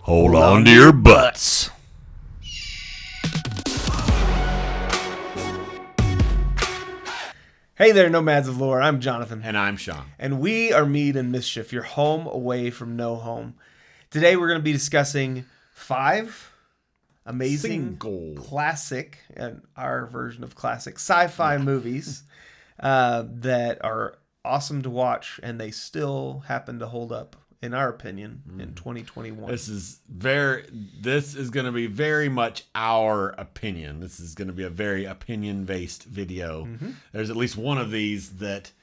Hold on to your butts. Hey there, Nomads of Lore. I'm Jonathan. And I'm Sean. And we are Mead and Mischief, your home away from no home. Today we're going to be discussing 5 amazing classic, and our version of classic sci-fi movies that are awesome to watch, and they still happen to hold up, in our opinion, in 2021. This is going to be very much our opinion. This is going to be a very opinion-based video. There's at least one of these that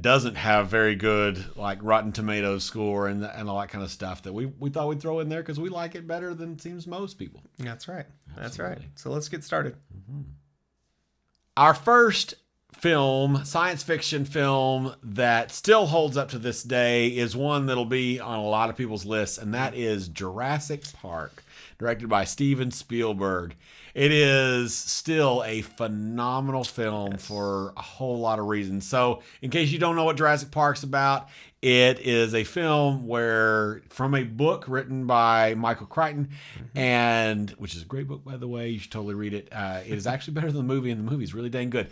doesn't have very good like Rotten Tomatoes score and all that kind of stuff that we thought we'd throw in there because we like it better than it seems most people. That's right. That's Absolutely. right. So let's get started. Our first film, science fiction film that still holds up to this day is one that'll be on a lot of people's lists, and that is Jurassic Park, directed by Steven Spielberg. It is still a phenomenal film for a whole lot of reasons. So, in case you don't know what Jurassic Park's about, it is a film from a book written by Michael Crichton, and which is a great book, by the way. You should totally read it. It is actually better than the movie, and the movie's really dang good.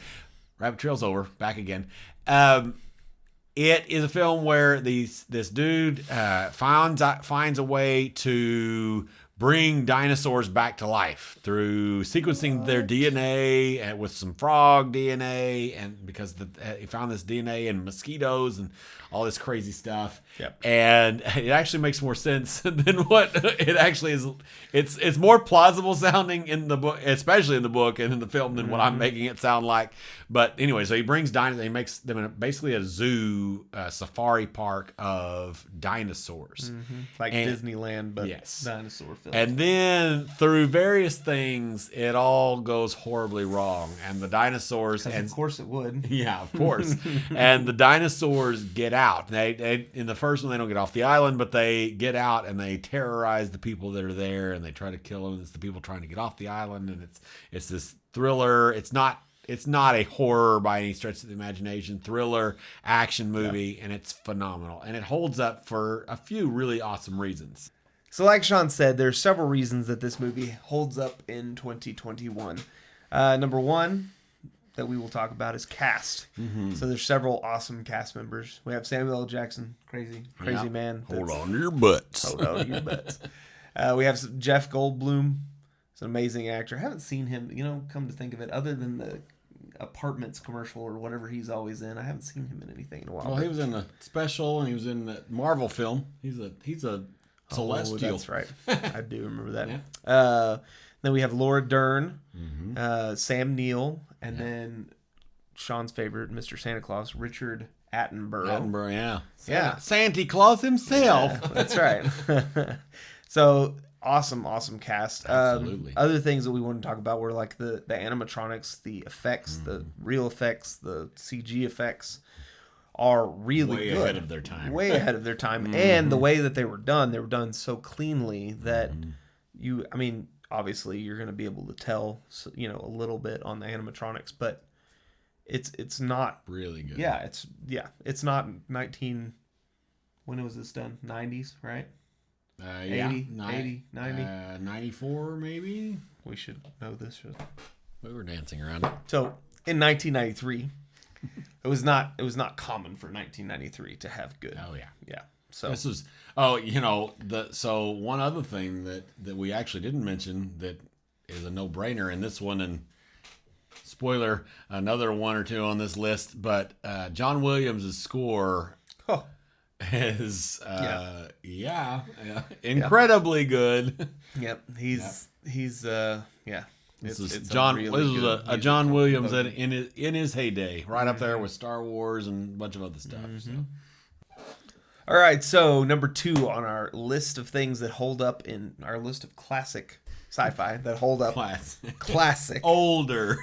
Rabbit Trail's over. Back again. It is a film where this dude finds a way to bring dinosaurs back to life through sequencing their DNA and with some frog DNA, and because he found this DNA in mosquitoes and all this crazy stuff. Yep. And it actually makes more sense than what it actually is. It's more plausible sounding in the book, especially in the book and in the film, than what I'm making it sound like. But anyway, so he brings dinosaurs. He makes them in basically a zoo, safari park of dinosaurs, Like Disneyland, but yes. dinosaur film. And then through various things, it all goes horribly wrong, and the dinosaurs, and of course it would. yeah, of course. And the dinosaurs get out. They in the first one, they don't get off the island, but they get out and they terrorize the people that are there, and they try to kill them. It's the people trying to get off the island, and it's this thriller. It's not a horror by any stretch of the imagination. Thriller action movie, and it's phenomenal, and it holds up for a few really awesome reasons. So like Sean said, there's several reasons that this movie holds up in 2021. Number one that we will talk about is cast. So there's several awesome cast members. We have Samuel L. Jackson, crazy man. Hold on to your butts. Hold on to your butts. We have Jeff Goldblum. He's an amazing actor. I haven't seen him, come to think of it, other than the Apartments commercial or whatever he's always in. I haven't seen him in anything in a while. Well, he was in the special, and he was in that Marvel film. He's a Celestial. Oh, that's right. I do remember that. Then we have Laura Dern, Sam Neill, and then Sean's favorite, Mr. Santa Claus, Richard Attenborough. Yeah. Santa Claus himself. Yeah, that's right. So awesome cast. Absolutely. Other things that we want to talk about were like the animatronics, the effects, the real effects, the CG effects are really way good. Way ahead of their time. And the way that they were done so cleanly that obviously you're going to be able to tell, a little bit on the animatronics, but it's not really good. It's not 19. When was this done? 90s, right? 80, 90. 94 maybe. We should know this. We were dancing around it. So in 1993, it was not common for 1993 to have good. Oh yeah. Yeah. So this was so one other thing that we actually didn't mention that is a no-brainer in this one, and spoiler, another one or two on this list, but John Williams' score is incredibly good. Yep. He's This is John. This was a John Williams in his heyday, right up there with Star Wars and a bunch of other stuff. So. All right, so number 2 on our list of things that hold up in our list of classic sci-fi that hold up. Classic. Older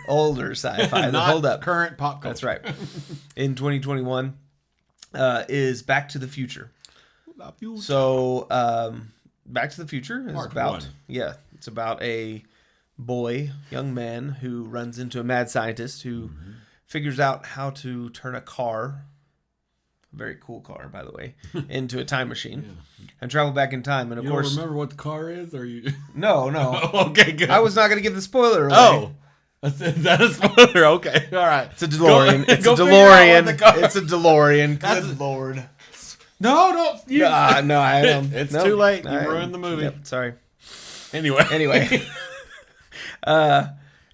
sci-fi that hold up. Current pop culture. That's right. In 2021 is Back to the Future. So Back to the Future is it's about a young man who runs into a mad scientist who figures out how to turn a car very cool car, by the way, into a time machine and travel back in time. And of course, don't remember what the car is, or you? No. Okay, good. I was not going to give the spoiler away. Oh, is that a spoiler? Okay, all right. It's a DeLorean. It's a DeLorean. Good Lord. No, don't. No, I don't. It's too late. You ruined the movie. Yep, sorry. Anyway.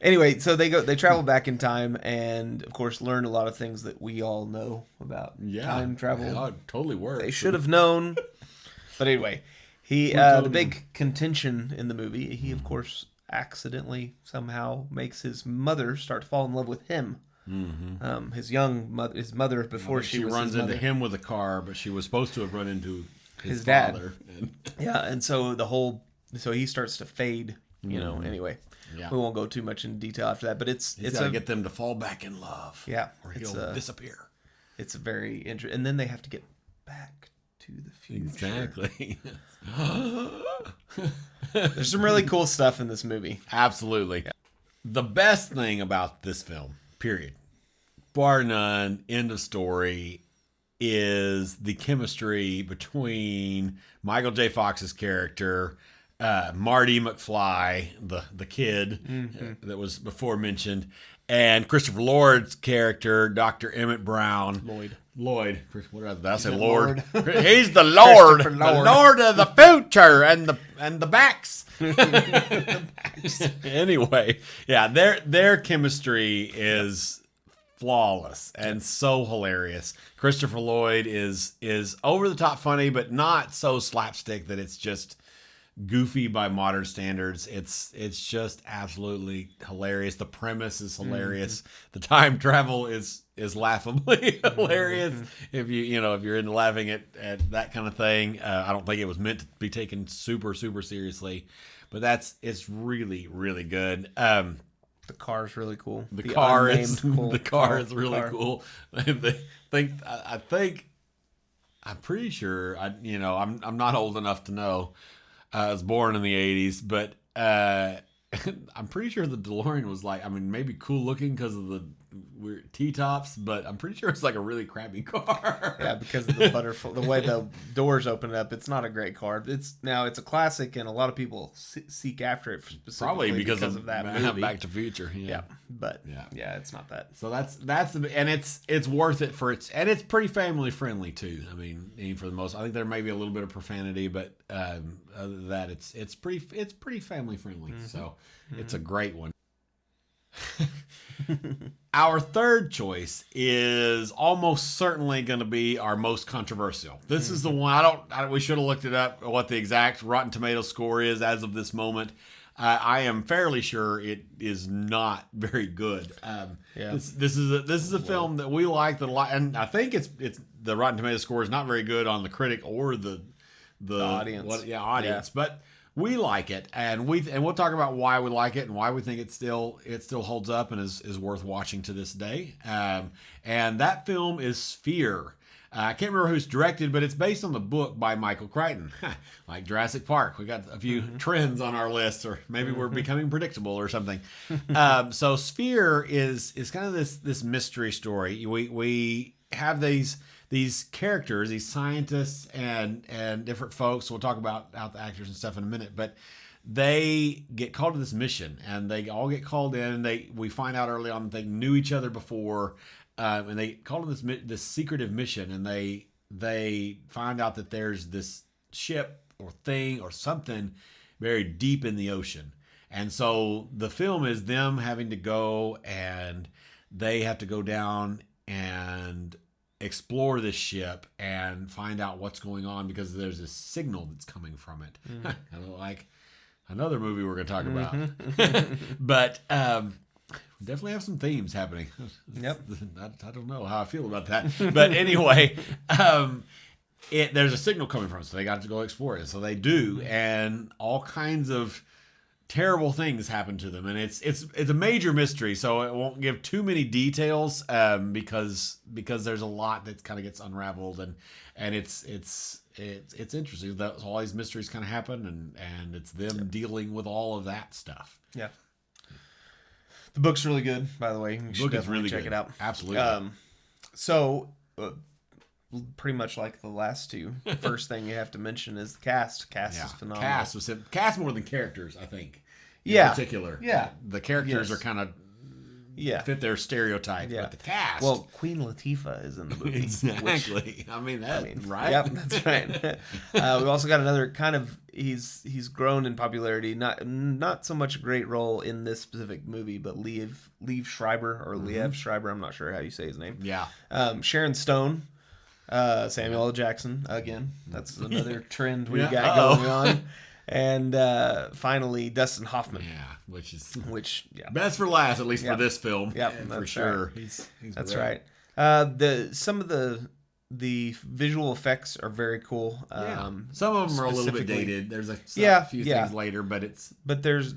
Anyway, so they travel back in time and, of course, learn a lot of things that we all know about time travel. Yeah, it totally works. They should have known. But anyway, the big contention in the movie, he, of course, accidentally somehow makes his mother start to fall in love with him. Mm-hmm. His mother before she runs into him with a car, but she was supposed to have run into his father. Dad. And so so he starts to fade, anyway. Yeah. We won't go too much in detail after that, but it's got to get them to fall back in love. Yeah, or he'll disappear. It's very interesting, and then they have to get back to the future. Exactly. There's some really cool stuff in this movie. Absolutely. Yeah. The best thing about this film, period, bar none, end of story, is the chemistry between Michael J. Fox's character, Marty McFly, the kid that was before mentioned, and Christopher Lord's character, Dr. Emmett Brown. Lloyd. What did I say? Lord. He's the Lord. The Lord of the future and the backs. Anyway, yeah, their chemistry is flawless and so hilarious. Christopher Lloyd is over the top funny, but not so slapstick that it's just goofy by modern standards. It's just absolutely hilarious. The premise is hilarious. The time travel is laughably hilarious. If you're into laughing at that kind of thing. I don't think it was meant to be taken super super seriously, but it's really really good. The car's really cool. The car is really cool. I'm pretty sure I'm not old enough to know. I was born in the 80s, but I'm pretty sure the DeLorean was maybe cool looking because of the weird T-tops, but I'm pretty sure it's like a really crappy car. Yeah, because of the way the doors open up, it's not a great car. It's a classic, and a lot of people seek after it specifically probably because of that movie. Back to the Future. Yeah, but it's not that. So it's worth it for and it's pretty family friendly too. I mean, for the most, I think there may be a little bit of profanity, but other than that, it's pretty family friendly. So it's a great one. Our third choice is almost certainly going to be our most controversial. This is the one we should have looked it up what the exact Rotten Tomatoes score is as of this moment. I am fairly sure it is not very good. This is a film that we like a lot, and I think it's the Rotten Tomatoes score is not very good on the critic or the audience. Audience, but we like it, and we'll talk about why we like it and why we think it still holds up and is worth watching to this day. And that film is Sphere. I can't remember who's directed, but it's based on the book by Michael Crichton. Like Jurassic Park, we got a few trends on our list, or maybe we're becoming predictable or something. So Sphere is kind of this mystery story. We have these characters, these scientists and different folks. We'll talk about the actors and stuff in a minute, but they get called to this mission, and they all get called in. And we find out early on that they knew each other before, and they called them this secretive mission. And they find out that there's this ship or thing or something very deep in the ocean. And so the film is them having to go, and they have to go down and explore this ship and find out what's going on, because there's a signal that's coming from it. Kind of like another movie we're going to talk about. But we definitely have some themes happening. Yep. I don't know how I feel about that. But anyway, there's a signal coming from it, so they got to go explore it. So they do, and all kinds of terrible things happen to them, and it's a major mystery, so it won't give too many details because there's a lot that kind of gets unraveled, and it's interesting that all these mysteries kind of happen, and it's them dealing with all of that stuff. Yeah, the book's really good, by the way. You should definitely check it out. Absolutely. pretty much like the last two. First thing you have to mention is the cast. Cast is phenomenal. Cast more than characters, I think. In particular. Yeah. The characters are kind of fit their stereotype, but the cast. Well, Queen Latifah is in the movie. Exactly. Right? Yep, that's right. We've also got another kind of he's grown in popularity. Not so much a great role in this specific movie, but Liev Schreiber or Liev Schreiber. I'm not sure how you say his name. Yeah. Sharon Stone, Samuel L. Jackson again. That's another trend we got going on. And finally, Dustin Hoffman. Yeah, which best for last, at least for this film. Yeah, for sure. Right. That's right. Some of the visual effects are very cool. Some of them are a little bit dated. There's a few things later, but there's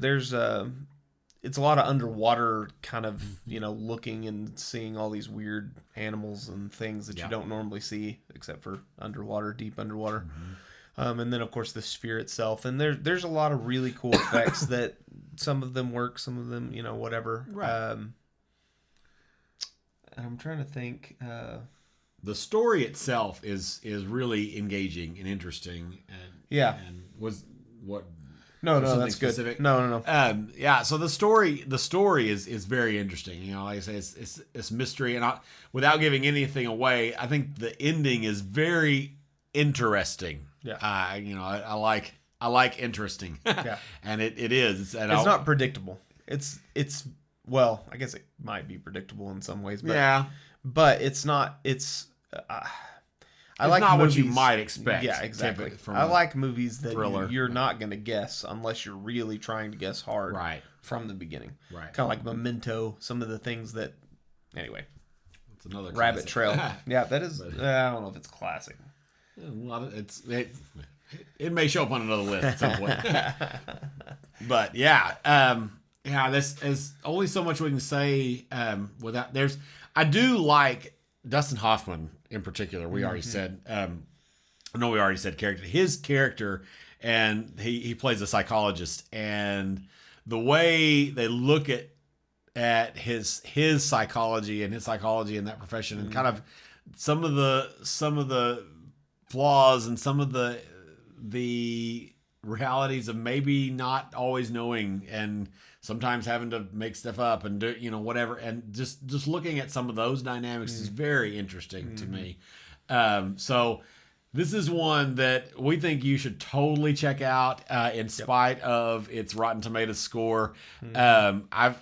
it's a lot of underwater kind of looking and seeing all these weird animals and things that you don't normally see except for deep underwater. And then of course the sphere itself, and there's a lot of really cool effects that some of them work, some of them whatever. Right. I'm trying to think. The story itself is really engaging and interesting. And was what? No, that's specific? Good. No. So the story is very interesting. Like I say, it's mystery, and without giving anything away, I think the ending is very interesting. Yeah. I like interesting. Yeah. And it is. It's not predictable. It's well, I guess it might be predictable in some ways, but but it's not. I like not movies, what you might expect. Yeah, exactly. I like movies that you're not going to guess unless you're really trying to guess hard from the beginning. Right. Kind of like Memento, some of the things that... Anyway. It's another Rabbit Trail. Yeah, that is... I don't know if it's classic. It may show up on another list at some point. But there's only so much we can say without... I do like Dustin Hoffman in particular. We already said, we already said character. His character, and he plays a psychologist, and the way they look at his psychology and his psychology in that profession, and kind of some of the flaws and some of the realities of maybe not always knowing and sometimes having to make stuff up and do whatever, and just looking at some of those dynamics is very interesting to me. So this is one that we think you should totally check out in spite of its Rotten Tomatoes score. I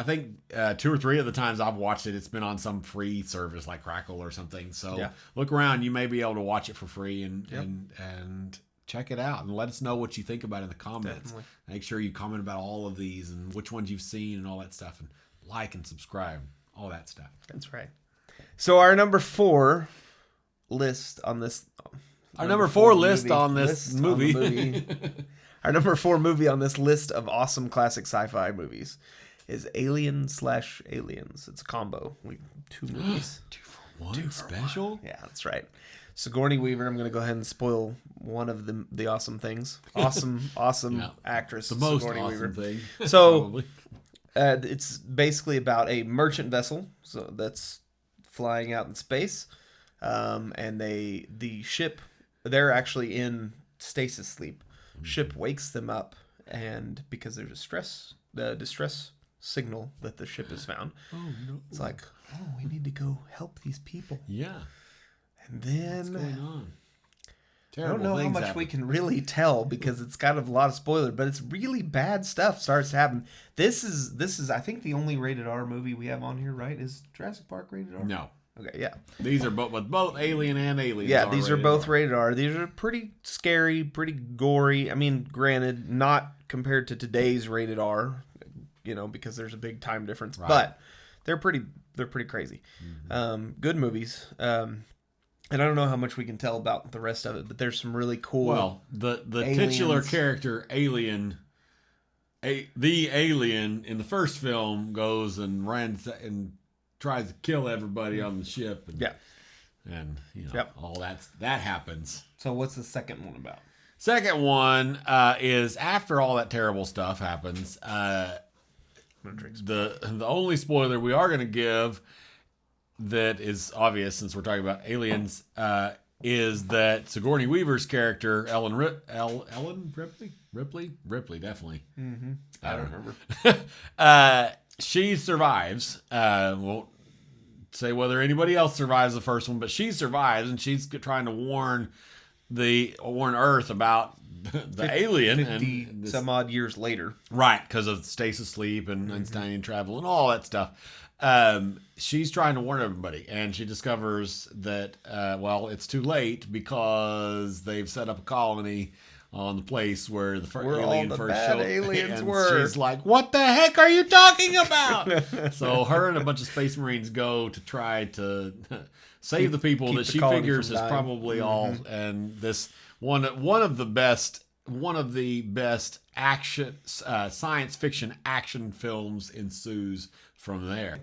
think 2 or 3 of the times I've watched it, it's been on some free service like Crackle or something. So look around, you may be able to watch it for free and check it out and let us know what you think about it in the comments. Definitely. Make sure you comment about all of these and which ones you've seen and all that stuff, and like and subscribe, all that stuff. That's right. So our number 4 list on this. Our number 4 list on this movie. Our number 4 movie on this list of awesome classic sci-fi movies is Alien/Aliens. It's a combo. 2 movies. 2 for 1 special? 1. Yeah, that's right. Sigourney Weaver. I'm going to go ahead and spoil one of the awesome things. Awesome actress. The most Sigourney awesome Weaver. thing. So it's basically about a merchant vessel that's flying out in space, and the ship, they're actually in stasis sleep. Ship wakes them up, and because there's a distress signal that the ship has found. Oh no! It's like, we need to go help these people. Yeah. And then what's going on? I don't know how much we can really tell because it's got a lot of spoiler, but it's really bad stuff starts to happen. This is I think the only rated R movie we have on here, right? Is Jurassic Park rated R? No. Okay, yeah. These are both Alien and Aliens. Yeah, these are both rated R. These are pretty scary, pretty gory. I mean, granted, not compared to today's rated R, because there's a big time difference, but they're pretty crazy. Good movies. And I don't know how much we can tell about the rest of it, but there's some really cool. Well, the titular character, the alien in the first film goes and runs and tries to kill everybody on the ship. And all that happens. So what's the second one about? Second one is after all that terrible stuff happens. The only spoiler we are going to give that is obvious since we're talking about aliens is that Sigourney Weaver's character, Ellen Ripley, definitely. Mm-hmm. I don't remember. She survives. Won't say whether anybody else survives the first one, but she survives, and she's trying to warn Earth about the alien 50 and some odd years later, right? Because of stasis sleep and Einsteinian travel and all that stuff. She's trying to warn everybody, and she discovers that it's too late because they've set up a colony on the place where the alien first showed. Aliens and were. She's like, "What the heck are you talking about?" So her and a bunch of space marines go to try to save the people that she figures is probably all. And this one of the best action science fiction action films ensues from there.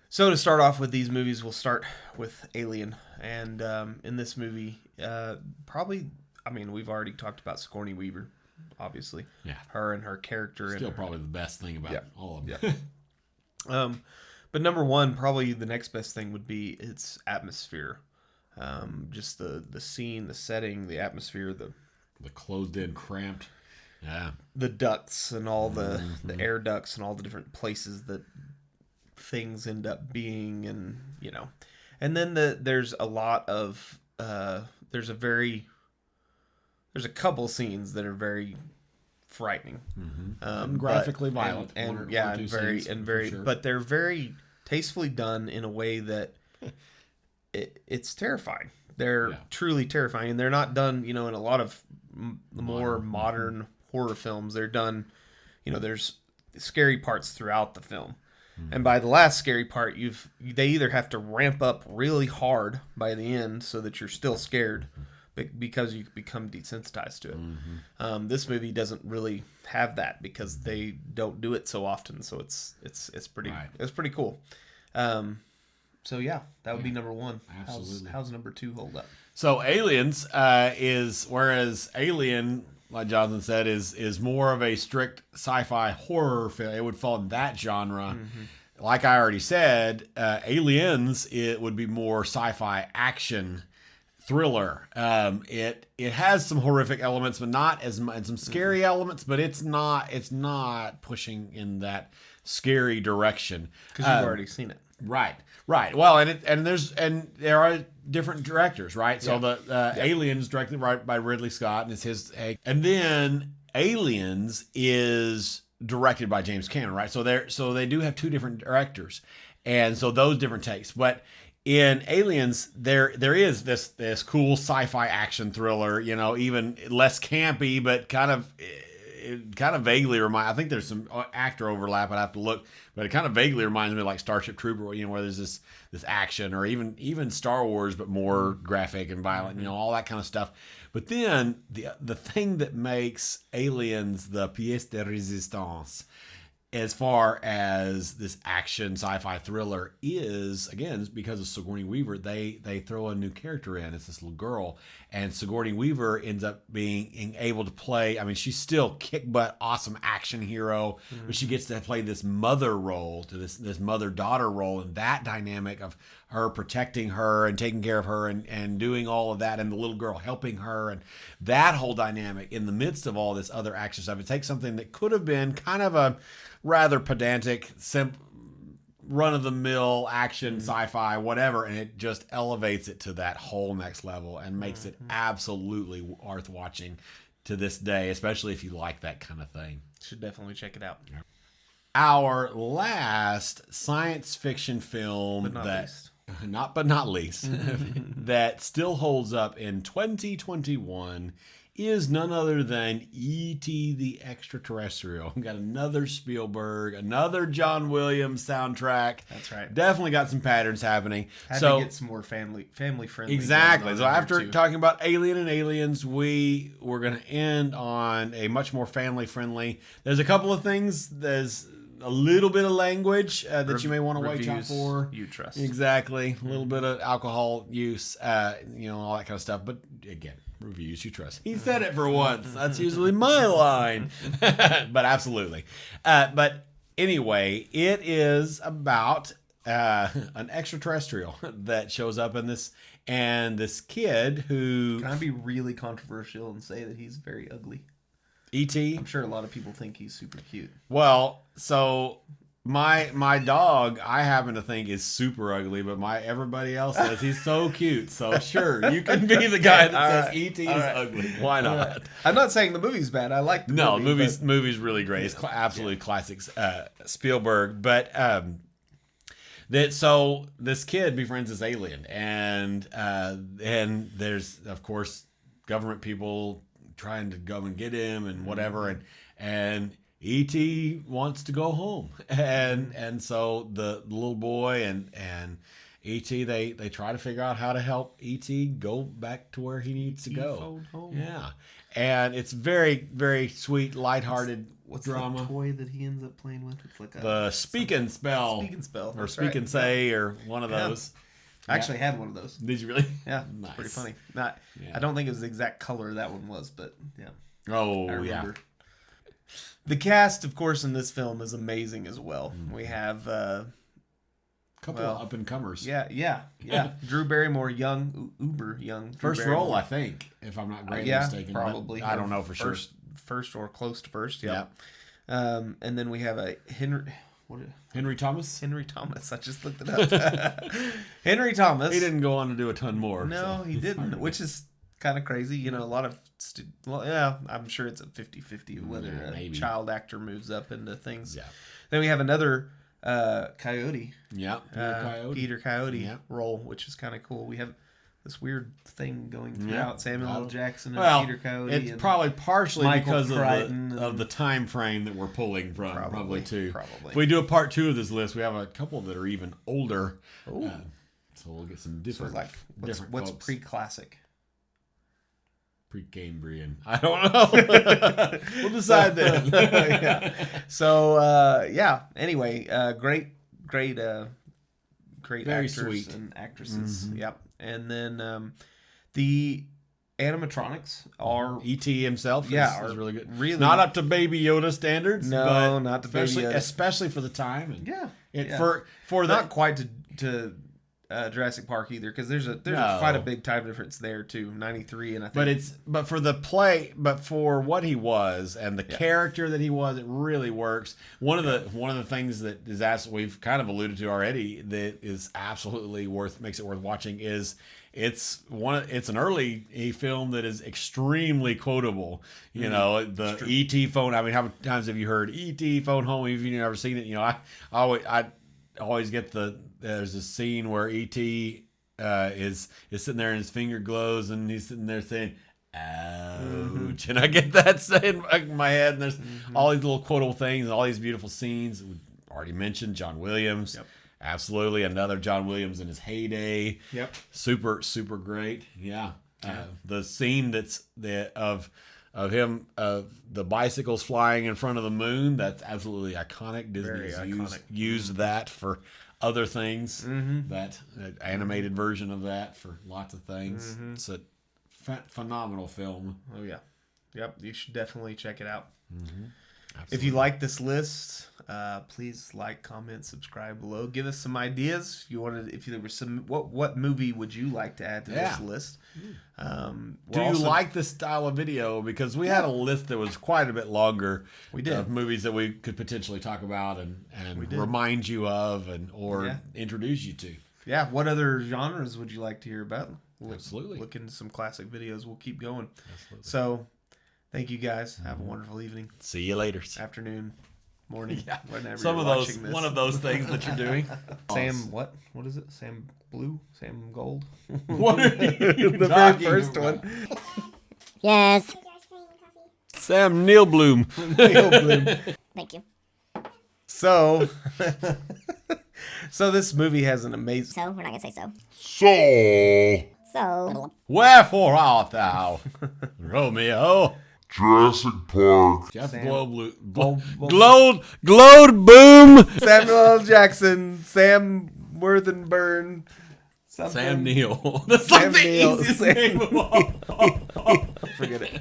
So to start off with these movies, we'll start with Alien, and in this movie, we've already talked about Sigourney Weaver, obviously. Yeah. Her and her character. Still probably the best thing about all of them. Yeah. But number one, probably the next best thing would be its atmosphere. Just the scene, the setting, the atmosphere, the closed in, cramped. Yeah. The ducts and all the air ducts and all the different places that things end up being, and and then there's a lot of there's a couple scenes that are very frightening, and graphically violent, but they're very tastefully done in a way that it's terrifying. They're truly terrifying, and they're not done in a lot of the more modern horror films. They're done, there's scary parts throughout the film. And by the last scary part, they either have to ramp up really hard by the end so that you're still scared because you become desensitized to it. This movie doesn't really have that because they don't do it so often. So it's pretty cool. So yeah, that would be number one. Absolutely. How's number two hold up? So Aliens whereas Alien, like Jonathan said, is more of a strict sci-fi horror film. It would fall in that genre. Like I already said, Aliens, it would be more sci-fi action thriller. It has some horrific elements, but not as much, and some scary elements, but it's not pushing in that scary direction. Because you've already seen it. Right. Well, and there are different directors, right? So the Aliens directed by Ridley Scott, and it's his. And then Aliens is directed by James Cameron, right? So they do have two different directors, and so those different takes. But in Aliens, there is this cool sci-fi action thriller, even less campy, but kind of vaguely I think there's some actor overlap. I'd have to look, but it kind of vaguely reminds me of like Starship Trooper, where there's this action, or even Star Wars, but more graphic and violent, all that kind of stuff. But then the thing that makes Aliens the pièce de résistance as far as this action sci-fi thriller is, again, because of Sigourney Weaver, they throw a new character in. It's this little girl, and Sigourney Weaver ends up being able to play. I mean, she's still kick-butt, awesome action hero, but she gets to play this mother role, to this mother-daughter role, and that dynamic of her protecting her and taking care of her and doing all of that, and the little girl helping her, and that whole dynamic in the midst of all this other action stuff. It takes something that could have been kind of a rather pedantic, run-of-the-mill action, sci-fi, whatever, and it just elevates it to that whole next level and makes it absolutely worth watching to this day, especially if you like that kind of thing. Should definitely check it out. Our last science fiction film not least, that still holds up in 2021 is none other than E.T. the Extraterrestrial. We got another Spielberg, another John Williams soundtrack. That's right. Definitely got some patterns happening. Had to get some more family friendly. Exactly. So after talking about Alien and Aliens, we're going to end on a much more family friendly. There's a couple of things. There's a little bit of language that you may want to watch out for. You trust. Exactly. A little bit of alcohol use, all that kind of stuff. But again, reviews you trust. He said it for once. That's usually my line. But absolutely. But anyway, it is about an extraterrestrial that shows up in this, and this kid who Can I be really controversial and say that he's very ugly? E.T. I'm sure a lot of people think he's super cute. Well, so my dog, I happen to think is super ugly, but everybody else says he's so cute. So sure, you can be the guy that says E.T. is ugly. Why not? I'm not saying the movie's bad. I like the movie. Movie's really great. It's absolutely classic Spielberg, but so this kid befriends this alien, and there's of course government people trying to go and get him and whatever, and E.T. wants to go home, and so the little boy and E.T. they try to figure out how to help E.T. go back to where he needs to go. Home. Yeah, and it's very, very sweet, lighthearted What's drama. the toy that he ends up playing with? It's like The Speak and Spell. Speak and Spell. Or Speak and Say, or one of those. I actually had one of those. Did you really? Yeah, Nice. pretty funny. I don't think it was the exact color that one was, but yeah. Oh, I yeah. remember. The cast, of course, in this film is amazing as well. We have Couple of up and comers. Yeah. Drew Barrymore, uber young. First role, I think, if I'm not greatly mistaken. Probably. I don't know for sure. First or close to first. Yeah. And then we have a Henry Thomas. Henry Thomas. I just looked it up. Henry Thomas. He didn't go on to do a ton more. No, so. he didn't, which is kind of crazy. You know, a lot of I'm sure it's a 50-50 whether a child actor moves up into things. Yeah. Then we have another Coyote. Yeah. Peter Coyote role, which is kind of cool. We have this weird thing going throughout Samuel L. Jackson and Peter Coyote. It's probably partially Michael because Crichton of the time frame that we're pulling from, probably too. Probably. If we do a part 2 of this list, we have a couple that are even older. Oh. So we'll get some different, what's folks. pre-classic? Pre-Cambrian. I don't know. We'll decide then. Yeah. So anyway, great Very actors sweet. and actresses. Mm-hmm. Yep. And then the animatronics are E.T. himself is really good. Really not up to Baby Yoda standards. No, but not to Baby Yoda. Especially for the time. And for not quite to Jurassic Park either, because there's quite a big time difference there too. 93 and I think. But for what he was and the character that he was, it really works. One of the things that is we've kind of alluded to already that is absolutely makes it worth watching is it's an early film that is extremely quotable. You know, the E.T. phone. I mean, how many times have you heard E.T. phone home? If you've never seen it, you know, I always get there's a scene where E.T. is sitting there and his finger glows and he's sitting there saying, ouch. And I get that saying in my head, and there's all these little quotable things and all these beautiful scenes. We already mentioned John Williams. Yep. Absolutely. Another John Williams in his heyday. Yep. Super, super great. Yeah. The scene of him, the bicycles flying in front of the moon, that's absolutely iconic. Disney has used that for other things. That animated version of that for lots of things. It's a phenomenal film. Oh yeah. Yep. You should definitely check it out. If you like this list, please like, comment, subscribe below. Give us some ideas. If there was some, what movie would you like to add to this list? Do you like this style of video? Because we had a list that was quite a bit longer. We did. Of movies that we could potentially talk about and remind you of or introduce you to. Yeah. What other genres would you like to hear about? Absolutely. Look into some classic videos. We'll keep going. Absolutely. So, thank you guys. Have a wonderful evening. See you later. Afternoon, morning, whenever Some you're of those, watching this. One of those things that you're doing. Sam, what? What is it? Sam Blue? Sam Gold? What are you the very first about? one. Yes. Sam Neil Bloom. Neil Bloom. Thank you. So this movie has an amazing... So, we're not going to say so. So, Wherefore art thou, Romeo? Jurassic Park. Jeff Sam- glowed boom. Samuel L. Jackson, Sam Worthenburn, something. Sam Neill. Sam Neill. Easiest name of all. Forget it.